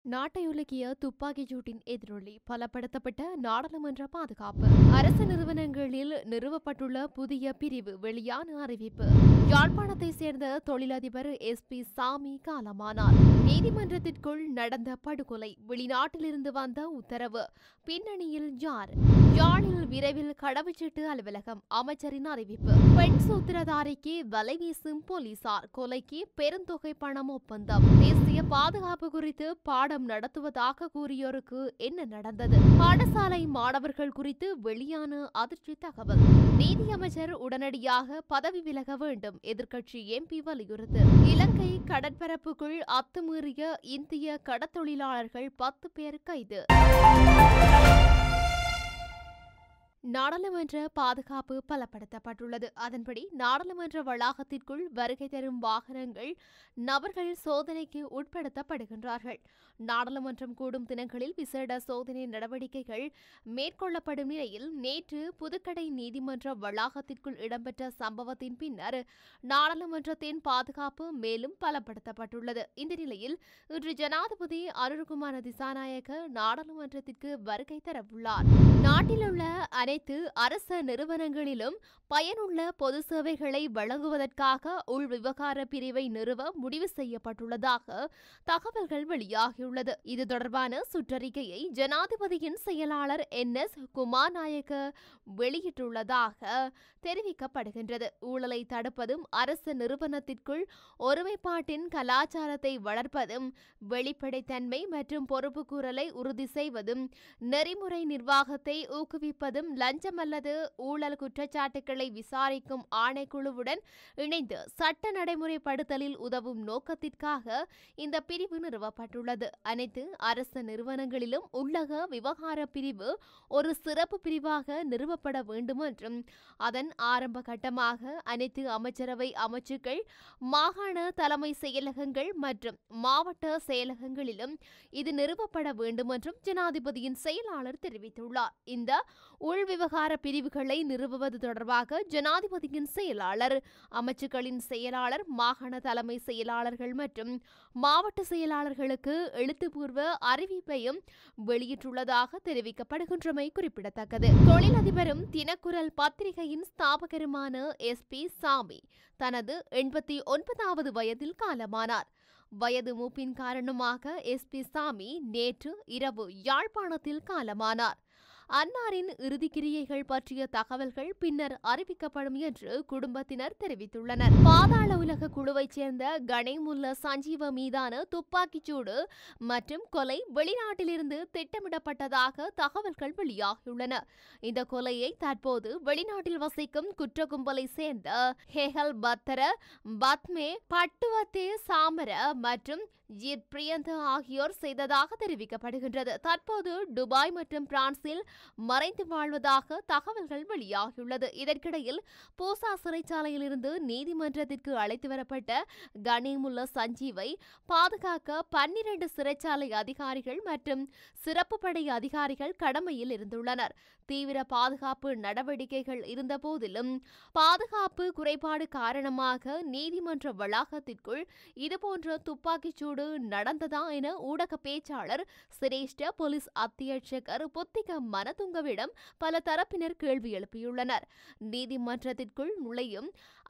நாட்டை உலுக்கிய துப்பாக்கிச் சூட்டின் எதிரொலி பலப்படுத்தப்பட்ட நாடாளுமன்ற பாதுகாப்பு. அரசு நிறுவனங்களில் நிறுவப்பட்டுள்ள புதிய பிரிவு வெளியான அறிவிப்பு. யாழ்ப்பாணத்தை சேர்ந்த தொழிலதிபர் SP சாமி காலமானார். நீதிமன்றத்திற்குள் நடந்த படுகொலை. வெளிநாட்டிலிருந்து வந்த உத்தரவு. பின்னணியில் யார்? யாழில் விரைவில் கடவுச்சீட்டு அலுவலகம். அமைச்சரின் அறிவிப்பு. பெண் சூத்திரதாரிக்கு வலை வீசும் போலீசார். கொலைக்கு பெருந்தொகை பணம் ஒப்பந்தம். தேசிய பாதுகாப்பு குறித்து பாடம் நடத்துவதாக கூறியோருக்கு என்ன நடந்தது? பாடசாலை மாணவர்கள் குறித்து வெளியான அதிர்ச்சி தகவல். நீதியமைச்சர் உடனடியாக பதவி விலக வேண்டும். எதிர்க்கட்சி MP வலியுறுத்து. இலங்கை கடற்பரப்புக்குள் அத்துமீறிய இந்திய கடற்தொழிலாளர்கள் 10 பேர் கைது. நாடாளுமன்ற பாதுகாப்பு பலப்படுத்தப்பட்டுள்ளது. அதன்படி நாடாளுமன்ற வளாகத்திற்குள் வருகை தரும் வாகனங்கள் நபர்கள் சோதனைக்கு உட்படுத்தப்படுகின்றார்கள். நாடாளுமன்றம் கூடும் தினங்களில் விசேட சோதனை நடவடிக்கைகள் மேற்கொள்ளப்படும் நிலையில் நேற்று புதுக்கடை நீதிமன்ற வளாகத்திற்குள் இடம்பெற்ற சம்பவத்தின் பின்னர் நாடாளுமன்றத்தின் பாதுகாப்பு மேலும் பலப்படுத்தப்பட்டுள்ளது. இந்த நிலையில் இன்று ஜனாதிபதி அனுரகுமார திசாநாயக்க நாடாளுமன்றத்திற்கு வருகை தரவுள்ளார். நாட்டிலுள்ள அனைத்து அரச நிறுவனங்களிலும் பயனுள்ள பொது சேவைகளை வழங்குவதற்காக உள் விவகார பிரிவை நிறுவ முடிவு செய்யப்பட்டுள்ளதாக தகவல்கள் வெளியாகியுள்ளது. இது தொடர்பான சுற்றறிக்கையை ஜனாதிபதியின் செயலாளர் NS குமாரநாயக்க வெளியிட்டுள்ளதாக தெரிவிக்கப்படுகின்றது. ஊழலை தடுப்பதும் அரசு நிறுவனத்திற்குள் ஒருமைப்பாட்டின் கலாச்சாரத்தை வளர்ப்பதும் வெளிப்படைத்தன்மை மற்றும் பொறுப்புக்கூறலை உறுதி செய்வதும் நெறிமுறை நிர்வாகத்தை ஊக்குவிப்பதும் லஞ்சம் அல்லது ஊழல் குற்றச்சாட்டுகளை விசாரிக்கும் ஆணைக்குழுவுடன் இணைந்து சட்ட நடைமுறைப்படுத்தலில் உதவும் நோக்கத்திற்காக இந்த பிரிவு நிறுவப்பட்டுள்ளது. அனைத்து அரசு நிறுவனங்களிலும் உள்ளக விவகார பிரிவு ஒரு சிறப்பு பிரிவாக நிறுவப்பட வேண்டும் என்றும் அதன் ஆரம்ப கட்டமாக அனைத்து அமைச்சரவை அமைச்சுக்கள், மாகாண தலைமை செயலகங்கள் மற்றும் மாவட்ட செயலகங்களிலும் இது நிறுவப்பட வேண்டும் என்றும் ஜனாதிபதியின் செயலாளர் தெரிவித்துள்ளார். இந்த உள் விவகார பிரிவுகளை நிறுவுவது தொடர்பாக ஜனாதிபதியின் செயலாளர், அமைச்சுக்களின் செயலாளர், மாகாண தலைமை செயலாளர்கள் மற்றும் மாவட்ட செயலாளர்களுக்கு எழுத்துப்பூர்வ அறிவிப்பையும் வெளியிட்டுள்ளதாக தெரிவிக்கப்படுகின்றமை குறிப்பிடத்தக்கது. தொழிலதிபரும் தினக்குரல் பத்திரிகையின் ஸ்தாபகருமான SP சாமி தனது 89வது வயதில் காலமானார். வயது மூப்பின் காரணமாக SP சாமி நேற்று இரவு யாழ்ப்பாணத்தில் காலமானார். அன்னாரின் இறுதிக்கிரியைகள் பற்றிய தகவல்கள் பின்னர் அறிவிக்கப்படும் என்று குடும்பத்தினர் தெரிவித்துள்ளனர். பாதாள உலக குழுவைச் சேர்ந்த கணேமுல்ல சஞ்சீவ மீதான துப்பாக்கிச்சூடு மற்றும் கொலை வெளிநாட்டிலிருந்து திட்டமிடப்பட்டதாக தகவல்கள் வெளியாகியுள்ளன. இந்த கொலையை தற்போது வெளிநாட்டில் வசிக்கும் குற்ற கும்பலை சேர்ந்த ஹேஹல் பத்தர, பத்மே, பட்டுவத்தே சாமர மற்றும் ஜித் பிரியந்த ஆகியோர் செய்ததாக தெரிவிக்கப்படுகின்றது. தற்போது துபாய் மற்றும் பிரான்சில் மறைந்து வாழ்வதாக தகவல்கள் வெளியாகியுள்ளது. இதற்கிடையில் பூசா சிறைச்சாலையில் இருந்து நீதிமன்றத்திற்கு அழைத்து வரப்பட்ட கணேமுல்ல சஞ்சீவை பாதுகாக்க 12 சிறைச்சாலை அதிகாரிகள் மற்றும் சிறப்பு படை அதிகாரிகள் கடமையில் இருந்துள்ளனர். தீவிர பாதுகாப்பு நடவடிக்கைகள் இருந்த போதிலும் பாதுகாப்பு குறைபாடு காரணமாக நீதிமன்ற வளாகத்திற்குள் இதுபோன்ற துப்பாக்கிச்சூடு நடந்ததா என ஊடக பேச்சாளர் சிரேஷ்ட போலீஸ் அத்தியட்சகர் புத்திக மனதுங்கவிடம் பல தரப்பினர் கேள்வி எழுப்பியுள்ளனர். நீதிமன்றத்திற்குள் நுழையும்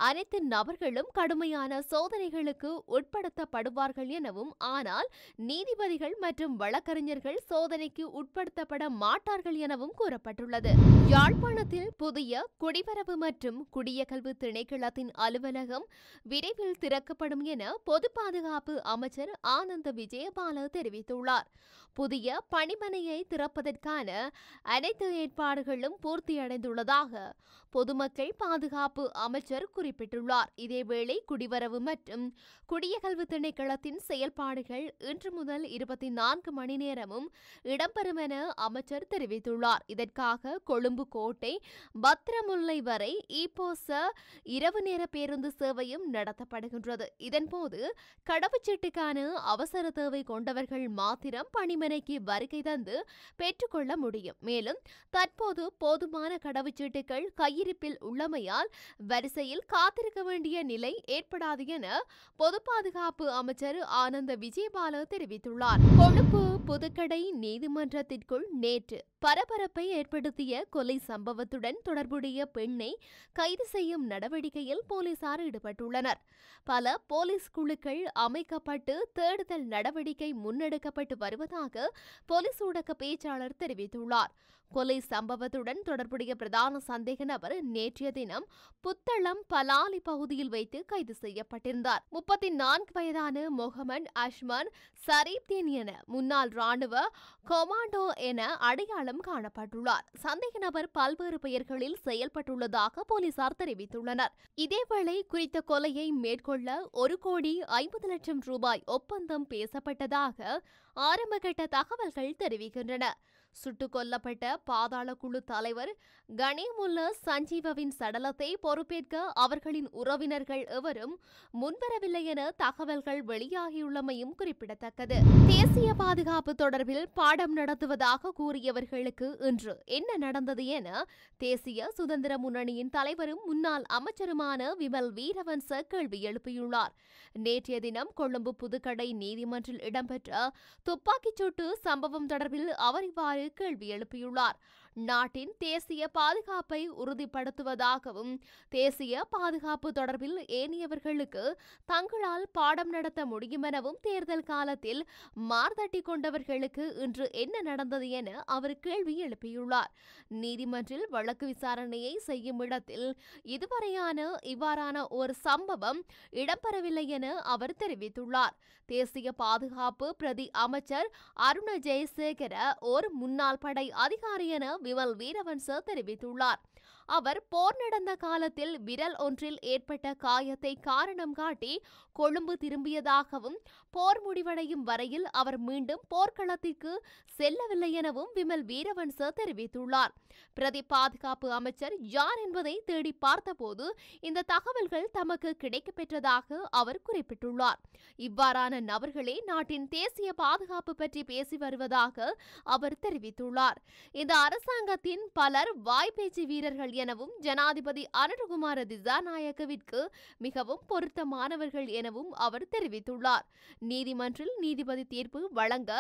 அனைத்து நபர்களும் கடுமையான சோதனைகளுக்கு உட்படுத்தப்படுவார்கள் எனவும், ஆனால் நீதிபதிகள் மற்றும் வழக்கறிஞர்கள் சோதனைக்கு உட்படுத்தப்பட மாட்டார்கள் எனவும் கூறப்பட்டுள்ளது. யாழ்ப்பாணத்தில் புதிய குடிவரவு மற்றும் குடியகல்வு திணைக்களத்தின் அலுவலகம் விரைவில் திறக்கப்படும் என பொது பாதுகாப்பு அமைச்சர் ஆனந்த விஜயபால தெரிவித்துள்ளார். புதிய பணிமனையை திறப்பதற்கான அனைத்து ஏற்பாடுகளும் பூர்த்தியடைந்துள்ளதாக பொதுமக்கள் பாதுகாப்பு அமைச்சர் குறிப்பிட்டுள்ளார். இதேவேளை குடிவரவு மற்றும் குடியகல்வு திணைக்களத்தின் செயல்பாடுகள் இன்று முதல் 24 மணி நேரமும் இடம்பெறும் என அமைச்சர் தெரிவித்துள்ளார். இதற்காக கொழும்பு கோட்டை பத்திரமுல்லை வரை ஈப்போச இரவு நேர பேருந்து சேவையும் நடத்தப்படுகின்றது. இதன்போது கடவுச்சீட்டுக்கான அவசர தேவை கொண்டவர்கள் மாத்திரம் பணிமனைக்கு வருகை தந்து பெற்றுக்கொள்ள முடியும். மேலும் தற்போது போதுமான கடவுச்சீட்டுகள் கையிருப்பில் உள்ளமையால் வரிசையில் காத்திருக்க வேண்டிய நிலை ஏற்படாது என பொது பாதுகாப்பு அமைச்சர் ஆனந்த விஜயபால தெரிவித்துள்ளார். கொழும்பு புதுக்கடை நீதிமன்றத்திற்குள் நேற்று பரபரப்பை ஏற்படுத்திய கொலை சம்பவத்துடன் தொடர்புடைய பெண்ணை கைது செய்யும் நடவடிக்கையில் போலீசார் ஈடுபட்டுள்ளனர். பல போலீஸ் குழுக்கள் அமைக்கப்பட்டு தேடுதல் நடவடிக்கை முன்னெடுக்கப்பட்டு வருவதாக போலீஸ் ஊடக பேச்சாளர் தெரிவித்துள்ளார். கொலை சம்பவத்துடன் தொடர்புடைய பிரதான சந்தேக நபர் நேற்றைய தினம் புத்தளம் பலாலி பகுதியில் வைத்து கைது செய்யப்பட்டிருந்தார். 34 வயதான முகமது அஷ்மன் சரீப்தீன் என முன்னாள் ராணுவ கொமாண்டோ என அடையாளம் காணப்பட்டுள்ளார். சந்தேக நபர் பல்வேறு பெயர்களில் செயல்பட்டுள்ளதாக போலீசார் தெரிவித்துள்ளனர். இதேவேளை குறித்த கொலையை மேற்கொள்ள 1,50,00,000 ரூபாய் ஒப்பந்தம் பேசப்பட்டதாக ஆரம்பகட்ட தகவல்கள் தெரிவிக்கின்றன. சுட்டுக் கொல்லப்பட்ட பாதாள குழு தலைவர் கணேமுல்ல சஞ்சீவவின் சடலத்தை பொறுப்பேற்க அவர்களின் உறவினர்கள் எவரும் முன்வரவில்லை என தகவல்கள் வெளியாகியுள்ளமையும் குறிப்பிடத்தக்கது. தேசிய பாதுகாப்பு தொடர்பில் பாடம் நடத்துவதாக கூறியவர்களுக்கு இன்று என்ன நடந்தது என தேசிய சுதந்திர முன்னணியின் தலைவரும் முன்னாள் அமைச்சருமான விமல் வீரவன்ச கேள்வி எழுப்பியுள்ளார். நேற்றைய தினம் கொழும்பு புதுக்கடை நீதிமன்றில் இடம்பெற்ற துப்பாக்கிச்சூட்டு சம்பவம் தொடர்பில் அவர் இவ்வாறு கேள்வி எழுப்பியுள்ளார். நாட்டின் தேசிய பாதுகாப்பை உறுதிப்படுத்துவதாகவும் தேசிய பாதுகாப்பு தொடர்பில் ஏனையவர்களுக்கு தங்களால் பாடம் நடத்த முடியுமெனவும் தேர்தல் காலத்தில் மார்தட்டி கொண்டவர்களுக்கு இன்று என்ன நடந்தது என அவர் கேள்வி எழுப்பியுள்ளார். நீதிமன்றில் வழக்கு விசாரணையை செய்யும் இடத்தில் இதுவரையான இவ்வாறான ஒரு சம்பவம் இடம்பெறவில்லை என அவர் தெரிவித்துள்ளார். தேசிய பாதுகாப்பு பிரதி அமைச்சர் அருண ஜெயசேகர ஒரு முன்னாள் படை அதிகாரி என விமல் வீரவன்ச தெரிவித்துள்ளார். அவர் போர் நடந்த காலத்தில் விரல் ஒன்றில் ஏற்பட்ட காயத்தை காரணம் காட்டி கொழும்பு திரும்பியதாகவும் போர் முடிவடையும் வரையில் அவர் மீண்டும் போர்க்களத்திற்கு செல்லவில்லை எனவும் விமல் வீரவன்ச தெரிவித்துள்ளார். பிரதி பாதுகாப்பு அமைச்சர் யார் என்பதை தேடி பார்த்தபோது இந்த தகவல்கள் தமக்கு கிடைக்கப்பெற்றதாக அவர் குறிப்பிட்டுள்ளார். இவ்வாறான நபர்களே நாட்டின் தேசிய பாதுகாப்பு பற்றி பேசி வருவதாக அவர் தெரிவித்துள்ளார். இந்த அரசாங்கத்தின் பலர் வாய்ப்பேச்சு வீரர்கள் எனவும் ஜனாதிபதி அனுரகுமார திசாநாயக்கவிற்கு மிகவும் பொருத்தமானவர்கள் எனவும் அவர் தெரிவித்துள்ளார். நீதிமன்றில் நீதிபதி தீர்ப்பு வழங்க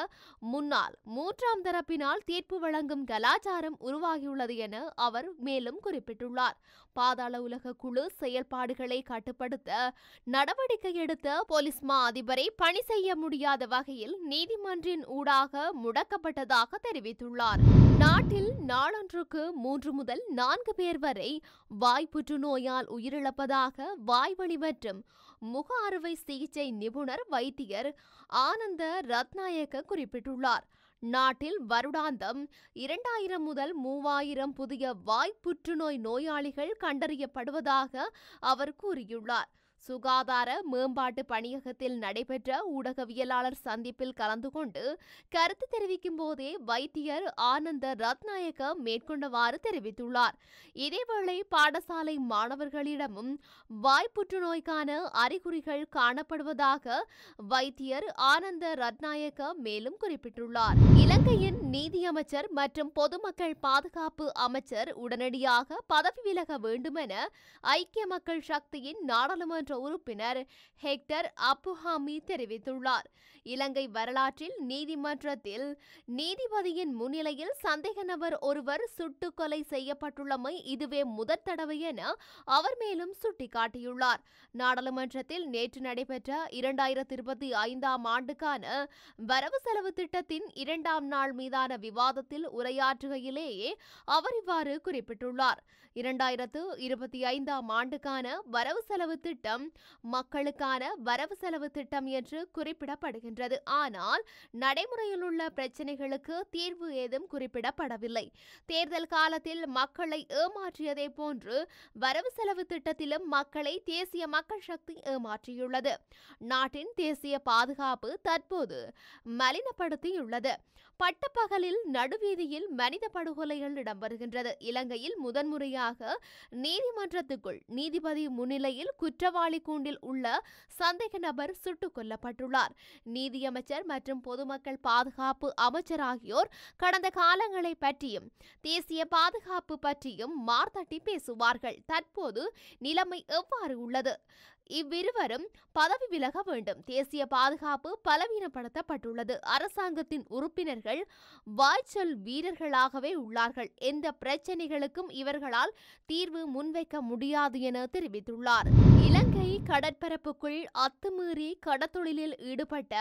முன்னால் 3ஆம் தரப்பினால் தீர்ப்பு வழங்கும் கலாச்சாரம் உருவாகியுள்ளது என அவர் மேலும் குறிப்பிட்டுள்ளார். பாதாள உலக குழு செயல்பாடுகளை கட்டுப்படுத்த நடவடிக்கை எடுத்த போலீஸ் மா அதிபரை பணி செய்ய முடியாத வகையில் நீதிமன்றின் ஊடாக முடக்கப்பட்டதாக தெரிவித்துள்ளார். நாட்டில் நாளொன்றுக்கு 3 முதல் 4 பேர் வரை வாய் புற்றுநோயால் உயிரிழப்பதாக வாய்வழி மற்றும் முக அறுவை சிகிச்சை நிபுணர் வைத்தியர் ஆனந்த ரத்நாயக்க குறிப்பிட்டுள்ளார். நாட்டில் வருடாந்தம் 2000 முதல் 3000 புதிய வாய் புற்றுநோய் நோயாளிகள் கண்டறியப்படுவதாக அவர் கூறியுள்ளார். சுகாதார மேம்பாட்டு பணியகத்தில் நடைபெற்ற ஊடகவியலாளர் சந்திப்பில் கலந்து கொண்டு கருத்து தெரிவிக்கும் போதே வைத்தியர் ஆனந்த ரத்நாயக்க மேற்கொண்டவாறு தெரிவித்துள்ளார். இதேவேளை பாடசாலை மாணவர்களிடமும் வாய் புற்றுநோய்க்கான அறிகுறிகள் காணப்படுவதாக வைத்தியர் ஆனந்த ரத்நாயக்க மேலும் குறிப்பிட்டுள்ளார். இலங்கையின் நீதியமைச்சர் மற்றும் பொதுமக்கள் பாதுகாப்பு அமைச்சர் உடனடியாக பதவி விலக வேண்டுமென ஐக்கிய மக்கள் சக்தியின் நாடாளுமன்ற உறுப்பினர் ஹெக்டர் அப்புஹாமி தெரிவித்துள்ளார். இலங்கை வரலாற்றில் நீதிமன்றத்தில் நீதிபதியின் முன்னிலையில் சந்தேக நபர் ஒருவர் சுட்டுக் கொலை செய்யப்பட்டுள்ளமை இதுவே முதற் தடவை என அவர் மேலும் சுட்டிக்காட்டியுள்ளார். நாடாளுமன்றத்தில் நேற்று நடைபெற்ற 2025ஆம் ஆண்டுக்கான வரவு செலவு திட்டத்தின் 2ஆம் நாள் மீதான விவாதத்தில் உரையாற்றுகையிலேயே அவர் இவ்வாறு குறிப்பிட்டுள்ளார். 2025ஆம் ஆண்டுக்கான வரவு செலவு திட்டம் மக்களுக்கான வரவு செலவு திட்டம் என்று குறிப்பிடப்படுகின்றது. ஆனால் நடைமுறையில் உள்ள பிரச்சினைகளுக்கு தீர்வு ஏதும் குறிப்பிடப்படவில்லை. தேர்தல் காலத்தில் மக்களை ஏமாற்றியதை போன்று வரவு செலவு திட்டத்திலும் மக்களை தேசிய மக்கள் சக்தி ஏமாற்றியுள்ளது. நாட்டின் தேசிய பாதுகாப்பு தற்போது மலினப்படுத்தியுள்ளது. பட்டப்பகலில் நடுவீதியில் மனித படுகொலைகள் இடம்பெறுகின்றது. இலங்கையில் முதன்முறையாக நீதிமன்றத்துக்குள் நீதிபதி முன்னிலையில் குற்றவாளி கூண்டில் உள்ள சந்தேக நபர் சுட்டுக் கொல்லப்பட்டுள்ளார். நீதியமைச்சர் மற்றும் பொதுமக்கள் பாதுகாப்பு அமைச்சர் ஆகியோர் கடந்த காலங்களை பற்றியும் தேசிய பாதுகாப்பு பற்றியும் மார்த்தட்டி பேசுவார்கள். தற்போது நிலைமை எவ்வாறு உள்ளது? இவ்விருவரும் பதவி விலக வேண்டும். தேசிய பாதுகாப்பு பலவீனப்படுத்தப்பட்டுள்ளது. அரசாங்கத்தின் உறுப்பினர்கள் வாய்ச்சொல் வீரர்களாகவே உள்ளார்கள். எந்த பிரச்சனைகளுக்கும் இவர்களால் தீர்வு முன்வைக்க முடியாது என தெரிவித்துள்ளார். இலங்கை கடற்பரப்புக்குள் அத்துமீறி கடத்தொழிலில் ஈடுபட்ட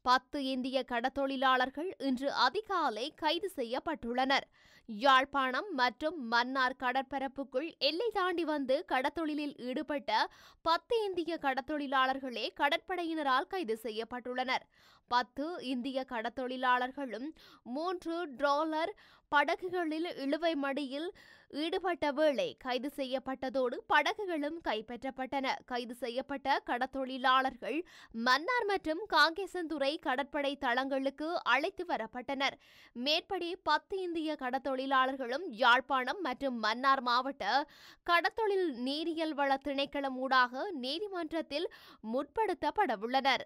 10 இந்திய கடத்தொழிலாளர்கள் இன்று அதிகாலை கைது செய்யப்பட்டுள்ளனர். யாழ்ப்பாணம் மற்றும் மன்னார் கடற்பரப்புக்குள் எல்லை தாண்டி வந்து கடத்தொழிலில் ஈடுபட்ட 10 இந்திய கடத்தொழிலாளர்களே கடற்படையினரால் கைது செய்யப்பட்டுள்ளனர். 10 இந்திய கடத்தொழிலாளர்களும் 3 ட்ரோலர் படகுகளில் இழுவை மடியில் ஈடுபட்ட வேளை கைது செய்யப்பட்டதோடு படகுகளும் கைப்பற்றப்பட்டன. கைது செய்யப்பட்ட கடத்தொழிலாளர்கள் மன்னார் மற்றும் காங்கேசன்துறை கடற்படை தளங்களுக்கு அழைத்து வரப்பட்டனர். மேற்படி 10 இந்திய கடத்தொழிலாளர்களும் யாழ்ப்பாணம் மற்றும் மன்னார் மாவட்ட கடத்தொழில் நீரியல் வள திணைக்களம் ஊடாக நீதிமன்றத்தில் முற்படுத்தப்படவுள்ளனர்.